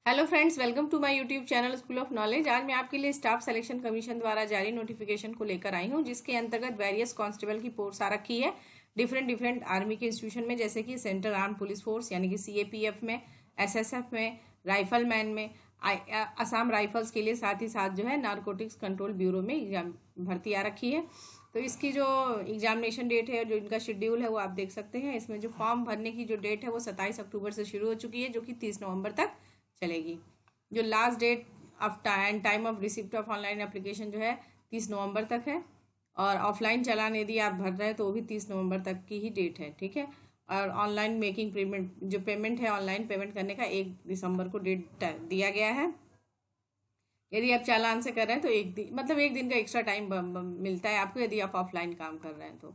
Hello friends, welcome to my YouTube channel school of knowledge. आज मैं आपके लिए स्टाफ सिलेक्शन कमीशन द्वारा जारी नोटिफिकेशन को लेकर आई हूं, जिसके अंतर्गत वेरियस कांस्टेबल की पोस्ट आ रखी है डिफरेंट डिफरेंट आर्मी के इंस्टीट्यूशन में, जैसे कि सेंट्रल आर्म पुलिस फोर्स यानी कि सीएपीएफ में, एसएसएफ में, राइफलमैन में, असम राइफल्स के लिए, साथ ही साथ जो है नारकोटिक्स कंट्रोल ब्यूरो में एग्जाम भर्ती आ रखी है। तो इसकी जो एग्जामिनेशन डेट है, जो इनका शेड्यूल है, वो आप देख सकते हैं। इसमें जो फॉर्म भरने की जो डेट है वो 27 अक्टूबर से शुरू हो चुकी है, जो कि 30 नवंबर तक चलेगी। जो last date of time of receipt of online application जो है 30 नवंबर तक है, और ऑफलाइन चालान यदि आप भर रहे हैं तो वो भी 30 नवंबर तक की ही डेट है, ठीक है। और ऑनलाइन मेकिंग पेमेंट, जो पेमेंट है ऑनलाइन पेमेंट करने का 1 दिसंबर को डेट दिया गया है। यदि आप चालान से कर रहे हैं तो एक दिन का एक्स्ट्रा टाइम मिलता है आपको, यदि आप ऑफलाइन काम कर रहे हैं तो,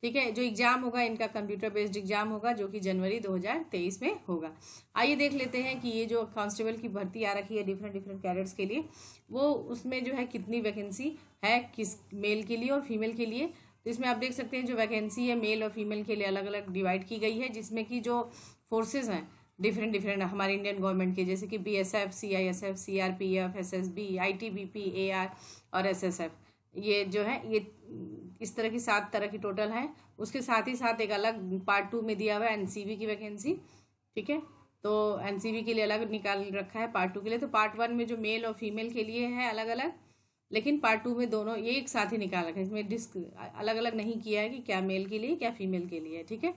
ठीक है। जो एग्जाम होगा इनका कंप्यूटर बेस्ड एग्जाम होगा, जो कि जनवरी 2023 में होगा। आइए देख लेते हैं कि ये जो कांस्टेबल की भर्ती आ रखी है डिफरेंट डिफरेंट कैडेट्स के लिए, वो उसमें जो है कितनी वैकेंसी है, किस मेल के लिए और फीमेल के लिए। तो इसमें आप देख सकते हैं जो वैकेंसी है मेल और फीमेल के लिए अलग अलग डिवाइड की गई है, जिसमें कि जो फोर्सेज हैं डिफरेंट डिफरेंट हमारे इंडियन गवर्नमेंट के, जैसे कि BSF, CISF, CRPF, SSB, ITBP, AR और एसएसएफ, ये जो है ये इस तरह की 7 तरह की टोटल है। उसके साथ ही साथ एक अलग पार्ट 2 में दिया हुआ है एनसीबी की वैकेंसी, ठीक है। तो एनसीबी के लिए अलग निकाल रखा है पार्ट 2 के लिए। तो पार्ट 1 में जो मेल और फीमेल के लिए है अलग अलग, लेकिन पार्ट 2 में दोनों ये एक साथ ही निकाल रखा है। इसमें डिस्क अलग अलग नहीं किया है कि क्या मेल के लिए क्या फीमेल के लिए, ठीक है।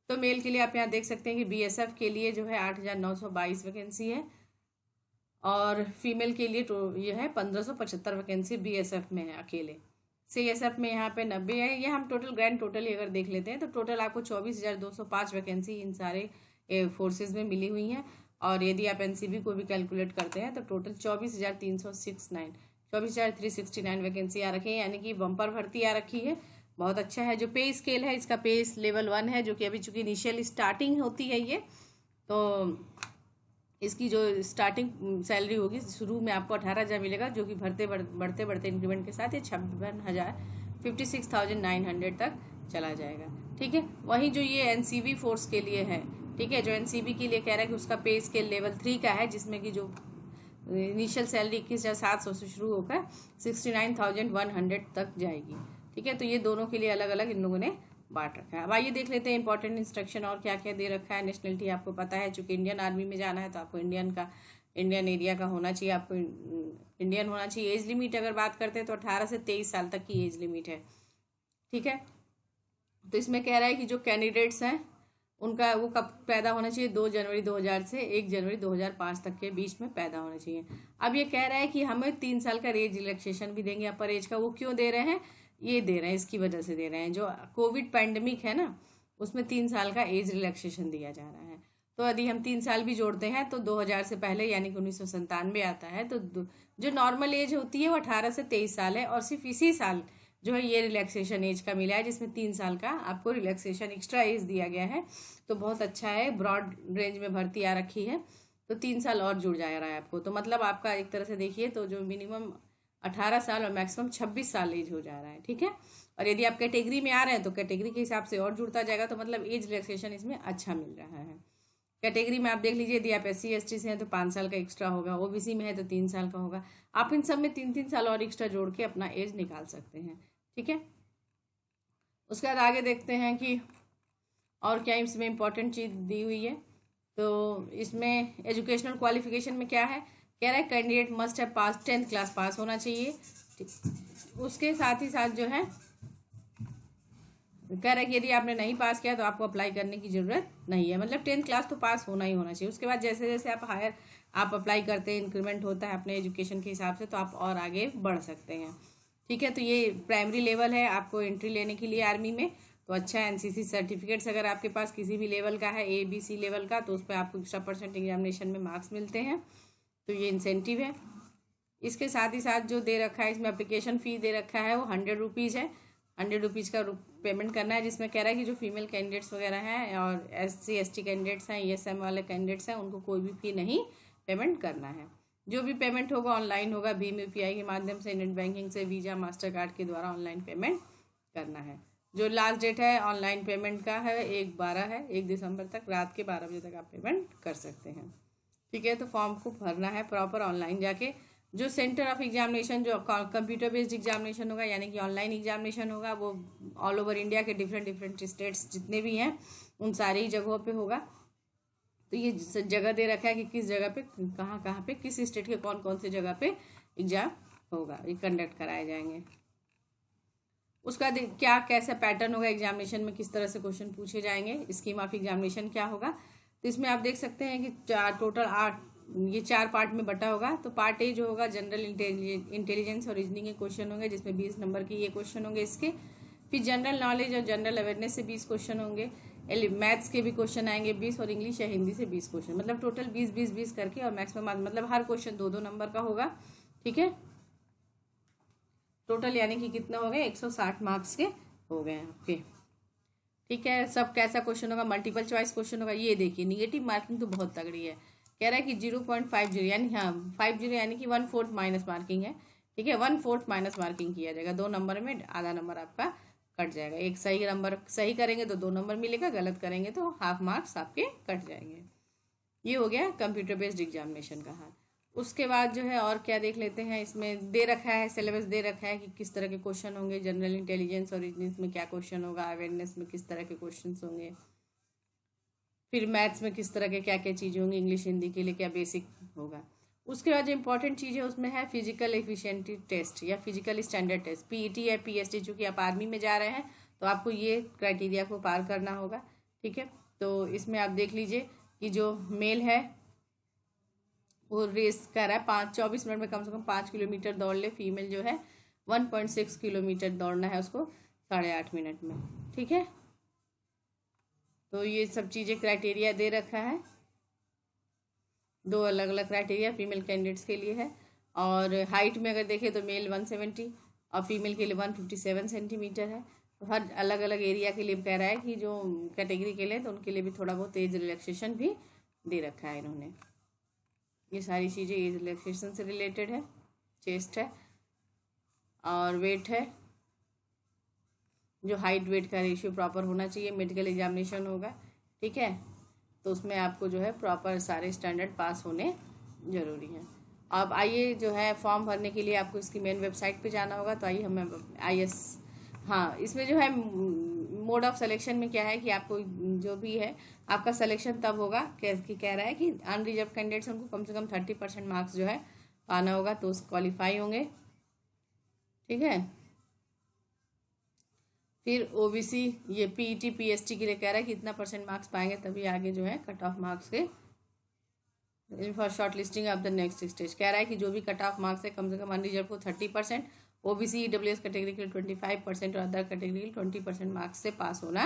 तो मेल के लिए आप यहाँ देख सकते हैं कि बीएसएफ के लिए जो है 8,922 वैकेंसी है, और फीमेल के लिए तो ये है 1575 वैकेंसी बीएसएफ में है अकेले। सीएसएफ में यहाँ पे 90 है। ये हम टोटल ग्रैंड टोटल अगर देख लेते हैं तो टोटल आपको 24,205 वैकेंसी इन सारे फोर्सेज में मिली हुई हैं। और यदि आप एनसीबी को भी कैलकुलेट करते हैं तो टोटल 24,369 वैकेंसी आ रखी है, यानी कि बम्पर भर्ती आ रखी है। बहुत अच्छा है। जो पे स्केल है इसका पे लेवल 1 है, जो कि अभी चूंकि इनिशियल स्टार्टिंग होती है ये, तो इसकी जो स्टार्टिंग सैलरी होगी शुरू में आपको 18,000 मिलेगा, जो कि बढ़ते बढ़ते इंक्रीमेंट के साथ ये 56,900 तक चला जाएगा, ठीक है। वहीं जो ये एनसीबी फोर्स के लिए है, ठीक है, जो एनसीबी के लिए कह रहा है कि उसका पे स्केल लेवल 3 का है, जिसमें कि जो इनिशियल सैलरी 21,700 से शुरू होकर 69,100 तक जाएगी, ठीक है। तो ये दोनों के लिए अलग अलग इन लोगों ने बांट रखा है। अब आइए देख लेते हैं इंपॉर्टेंट इंस्ट्रक्शन और क्या क्या दे रखा है। नेशनलिटी आपको पता है, चूंकि इंडियन आर्मी में जाना है तो आपको इंडियन एरिया का होना चाहिए, आपको इंडियन होना चाहिए। एज लिमिट अगर बात करते हैं तो 18 से 23 साल तक की एज लिमिट है, ठीक है। तो इसमें कह रहा है कि जो कैंडिडेट्स हैं उनका वो कब पैदा होना चाहिए, 2 जनवरी 2000 से 1 जनवरी 2005 तक के बीच में पैदा होना चाहिए। अब ये कह रहा है कि हमें 3 साल का एज रिलैक्सेशन भी देंगे अपर एज का। वो क्यों दे रहे हैं, ये दे रहे हैं इसकी वजह से दे रहे हैं, जो कोविड पैंडेमिक है ना, उसमें 3 साल का एज रिलैक्सेशन दिया जा रहा है। तो यदि हम 3 साल भी जोड़ते हैं तो 2000 से पहले यानी कि 1997 आता है, तो जो नॉर्मल एज होती है वो 18 से 23 साल है, और सिर्फ इसी साल जो है ये रिलैक्सेशन एज का मिला है, जिसमें 3 साल का आपको रिलैक्सेशन एक्स्ट्रा एज दिया गया है। तो बहुत अच्छा है, ब्रॉड रेंज में भर्ती आ रखी है, तो 3 साल और जुड़ जा रहा है आपको। तो मतलब आपका एक तरह से देखिए तो जो मिनिमम 18 साल और मैक्सिमम 26 साल एज हो जा रहा है, ठीक है। और यदि आप कैटेगरी में आ रहे हैं तो कैटेगरी के हिसाब से और जुड़ता जाएगा, तो मतलब एज रिलैक्सेशन इसमें अच्छा मिल रहा है। कैटेगरी में आप देख लीजिए, यदि आप SC ST से हैं तो 5 साल का एक्स्ट्रा होगा, ओबीसी में है तो 3 साल का होगा। आप इन सब में 3 साल और एक्स्ट्रा जोड़ के अपना एज निकाल सकते हैं, ठीक है। उसके बाद आगे देखते हैं कि और क्या इसमें इंपॉर्टेंट चीज़ दी हुई है। तो इसमें एजुकेशनल क्वालिफिकेशन में क्या है, कह रहा है कैंडिडेट मस्ट है पास 10th क्लास पास होना चाहिए। उसके साथ ही साथ जो है कह रहा है कि यदि आपने नहीं पास किया तो आपको अप्लाई करने की जरूरत नहीं है, मतलब 10th क्लास तो पास होना ही होना चाहिए। उसके बाद जैसे जैसे आप अप्लाई करते हैं, इंक्रीमेंट होता है अपने एजुकेशन के हिसाब से, तो आप और आगे बढ़ सकते हैं, ठीक है। तो ये प्राइमरी लेवल है आपको एंट्री लेने के लिए आर्मी में, तो अच्छा है। एनसीसी सर्टिफिकेट्स अगर आपके पास किसी भी लेवल का है, ABC लेवल का, तो उस पर आपको एक्स्ट्रा % एग्जामिनेशन में मार्क्स मिलते हैं, तो ये इंसेंटिव है। इसके साथ ही साथ जो दे रखा है इसमें एप्लीकेशन फ़ी दे रखा है, वो 100 रुपीज़ है। 100 रुपीज़ का पेमेंट करना है, जिसमें कह रहा है कि जो फीमेल कैंडिडेट्स वगैरह हैं और SC ST कैंडिडेट्स हैं, ESM वाले कैंडिडेट्स हैं, उनको कोई भी फ़ी नहीं पेमेंट करना है। जो भी पेमेंट होगा ऑनलाइन होगा, भीम UPI के माध्यम से, नेट बैंकिंग से, वीज़ा मास्टर कार्ड के द्वारा ऑनलाइन पेमेंट करना है। जो लास्ट डेट है ऑनलाइन पेमेंट का है 1 दिसंबर तक, रात के 12 बजे तक आप पेमेंट कर सकते हैं, ठीक है। तो फॉर्म को भरना है प्रॉपर ऑनलाइन जाके। जो सेंटर ऑफ एग्जामिनेशन, जो कंप्यूटर बेस्ड एग्जामिनेशन होगा यानी कि ऑनलाइन एग्जामिनेशन होगा, वो ऑल ओवर इंडिया के डिफरेंट डिफरेंट स्टेट्स जितने भी हैं उन सारी ही जगहों पे होगा। तो ये जगह दे रखा है कि किस जगह पे कहाँ कहाँ पे किस स्टेट के कौन कौन से जगह पे एग्जाम होगा, ये कंडक्ट कराए जाएंगे। उसका क्या कैसा पैटर्न होगा एग्जामिनेशन में, किस तरह से क्वेश्चन पूछे जाएंगे, स्कीम ऑफ एग्जामिनेशन क्या होगा। तो इसमें आप देख सकते हैं कि टोटल 8 ये 4 पार्ट में बटा होगा। तो पार्ट ए जो होगा जनरल इंटेलिजेंस और रीजनिंग के क्वेश्चन होंगे, जिसमें 20 नंबर के ये क्वेश्चन होंगे इसके। फिर जनरल नॉलेज और जनरल अवेयरनेस से 20 क्वेश्चन होंगे। मैथ्स के भी क्वेश्चन आएंगे 20, और इंग्लिश या हिंदी से 20 क्वेश्चन, मतलब टोटल 20 करके, और मैक्सिमम मतलब हर क्वेश्चन 2 नंबर का होगा। ठीक है, टोटल यानी कि कितना हो गए 160 मार्क्स के हो गए आपके। ठीक है, सब कैसा क्वेश्चन होगा, मल्टीपल चॉइस क्वेश्चन होगा। ये देखिए निगेटिव मार्किंग तो बहुत तगड़ी है, कह रहा है कि 0.50 यानी 50 यानी कि 1/4 माइनस मार्किंग है। ठीक है, 1/4 माइनस मार्किंग किया जाएगा। 2 नंबर में आधा नंबर आपका कट जाएगा। एक सही नंबर सही करेंगे तो 2 नंबर मिलेगा, गलत करेंगे तो हाफ मार्क्स आपके कट जाएंगे। ये हो गया कंप्यूटर बेस्ड एग्जामिनेशन का हाल। उसके बाद जो है और क्या देख लेते हैं, इसमें दे रखा है सिलेबस दे रखा है कि किस तरह के क्वेश्चन होंगे। जनरल इंटेलिजेंस और रीजनिंग में क्या क्वेश्चन होगा, अवेयरनेस में किस तरह के क्वेश्चन होंगे, फिर मैथ्स में किस तरह के क्या क्या चीज़ें होंगी, इंग्लिश हिंदी के लिए क्या बेसिक होगा। उसके बाद जो इंपॉर्टेंट चीज़ है उसमें है फिजिकल एफिशिएंसी टेस्ट या फिजिकल स्टैंडर्ड टेस्ट, पीईटी या पीएसटी। चूँकि आप आर्मी में जा रहे हैं तो आपको ये क्राइटेरिया को पार करना होगा। ठीक है, तो इसमें आप देख लीजिए कि जो मेल है वो रेस कर रहा है 24 मिनट में कम से कम 5 किलोमीटर दौड़ ले। फीमेल जो है 1.6 किलोमीटर दौड़ना है उसको 8.5 मिनट में। ठीक है, तो ये सब चीज़ें क्राइटेरिया दे रखा है। 2 अलग अलग क्राइटेरिया फीमेल कैंडिडेट्स के लिए है। और हाइट में अगर देखें तो मेल 170 और फीमेल के लिए 157 सेंटीमीटर है। तो हर अलग अलग एरिया के लिए कह रहा है कि जो कैटेगरी के लिए तो उनके लिए भी थोड़ा बहुत एज रिलैक्सेशन भी दे रखा है इन्होंने। ये सारी चीज़ें एज रिलैक्सेशन से रिलेटेड है। चेस्ट है और वेट है, जो हाइट वेट का रेशियो प्रॉपर होना चाहिए। मेडिकल एग्जामिनेशन होगा। ठीक है, तो उसमें आपको जो है प्रॉपर सारे स्टैंडर्ड पास होने जरूरी हैं। अब आइए जो है फॉर्म भरने के लिए आपको इसकी मेन वेबसाइट पे जाना होगा। तो आइए हमें हाँ, इसमें जो है मोड ऑफ सिलेक्शन में क्या है कि आपको जो भी है आपका सिलेक्शन तब होगा कह रहा है कि अनरिजर्व कैंडिडेट्स उनको कम से कम 30% मार्क्स जो है पाना होगा तो क्वालिफाई होंगे। ठीक है, फिर ओबीसी ये पीईटी पीएसटी के लिए कह रहा है कि इतना % मार्क्स पाएंगे तभी आगे जो है कट ऑफ मार्क्स के for short listing of the next stage. कह रहा है कि जो भी कट ऑफ मार्क्स है कम से कम अनरिजर्व को 30%, ओबीसी ईडब्ल्यूएस कैटेगरी के लिए 25% और अदर कैटेगरी के लिए 20% मार्क्स से पास होना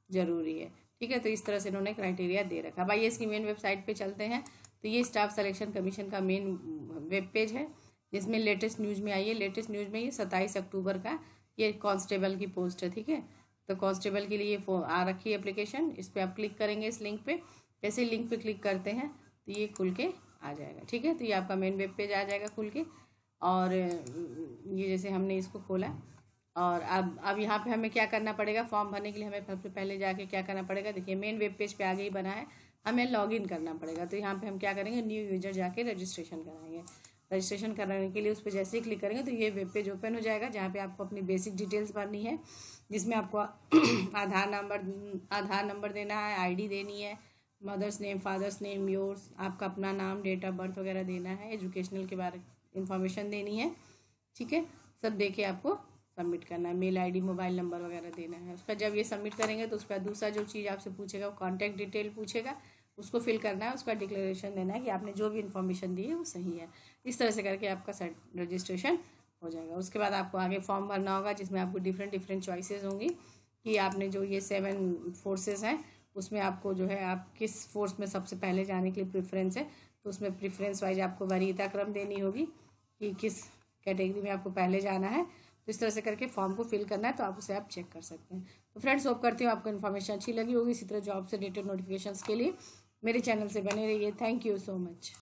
जरूरी है। ठीक है, तो इस तरह से इन्होंने क्राइटेरिया दे रखा। भाई इसकी मेन वेबसाइट पे चलते हैं। तो ये स्टाफ सिलेक्शन कमीशन का मेन वेब पेज है जिसमें लेटेस्ट न्यूज़ में आई है। लेटेस्ट न्यूज़ में ये 27 अक्टूबर का ये कांस्टेबल की पोस्ट है। ठीक है, तो कांस्टेबल के लिए आ रखी है एप्लीकेशन। इस पर आप क्लिक करेंगे इस लिंक पे। जैसे लिंक पे क्लिक करते हैं तो ये खुल के आ जाएगा। ठीक है, तो ये आपका मेन वेब पेज आ जाएगा खुल के। और ये जैसे हमने इसको खोला और अब यहाँ पे हमें क्या करना पड़ेगा, फॉर्म भरने के लिए हमें सबसे पहले जाके क्या करना पड़ेगा। देखिए मेन वेब पेज पे आगे ही बना है, हमें लॉगिन करना पड़ेगा। तो यहाँ पे हम क्या करेंगे, न्यू यूजर जाके रजिस्ट्रेशन कराएंगे। रजिस्ट्रेशन कराने के लिए उस पर जैसे ही क्लिक करेंगे तो ये वेब पेज ओपन हो जाएगा जहाँ पे आपको अपनी बेसिक डिटेल्स भरनी है, जिसमें आपको आधार नंबर देना है, आईडी देनी है, mother's name father's name yours, आपका अपना नाम, डेट ऑफ बर्थ वगैरह देना है, एजुकेशनल के बारे इंफॉर्मेशन देनी है। ठीक है, सब दे के आपको सबमिट करना है, मेल आईडी मोबाइल नंबर वगैरह देना है। उसका जब ये सबमिट करेंगे तो उसका दूसरा जो चीज़ आपसे पूछेगा वो कॉन्टैक्ट डिटेल पूछेगा, उसको फिल करना है। उसका डिक्लेरेशन देना है कि आपने जो भी इन्फॉर्मेशन दी है वो सही है। इस तरह से करके आपका रजिस्ट्रेशन हो जाएगा। उसके बाद आपको आगे फॉर्म भरना होगा जिसमें आपको डिफरेंट चॉइसेस होंगी कि आपने जो ये 7 फोर्सेस हैं उसमें आपको जो है आप किस फोर्स में सबसे पहले जाने के लिए प्रेफरेंस है। तो उसमें प्रेफरेंस वाइज आपको वरीयता क्रम देनी होगी कि किस कैटेगरी में आपको पहले जाना है। तो इस तरह से करके फॉर्म को फिल करना है, तो आप उसे आप चेक कर सकते हैं। तो फ्रेंड्स होप करती हूँ आपको इन्फॉर्मेशन अच्छी लगी होगी। इसी तरह जॉब से रिलेटेड नोटिफिकेशंस के लिए मेरे चैनल से बने रहिए। Thank you so much.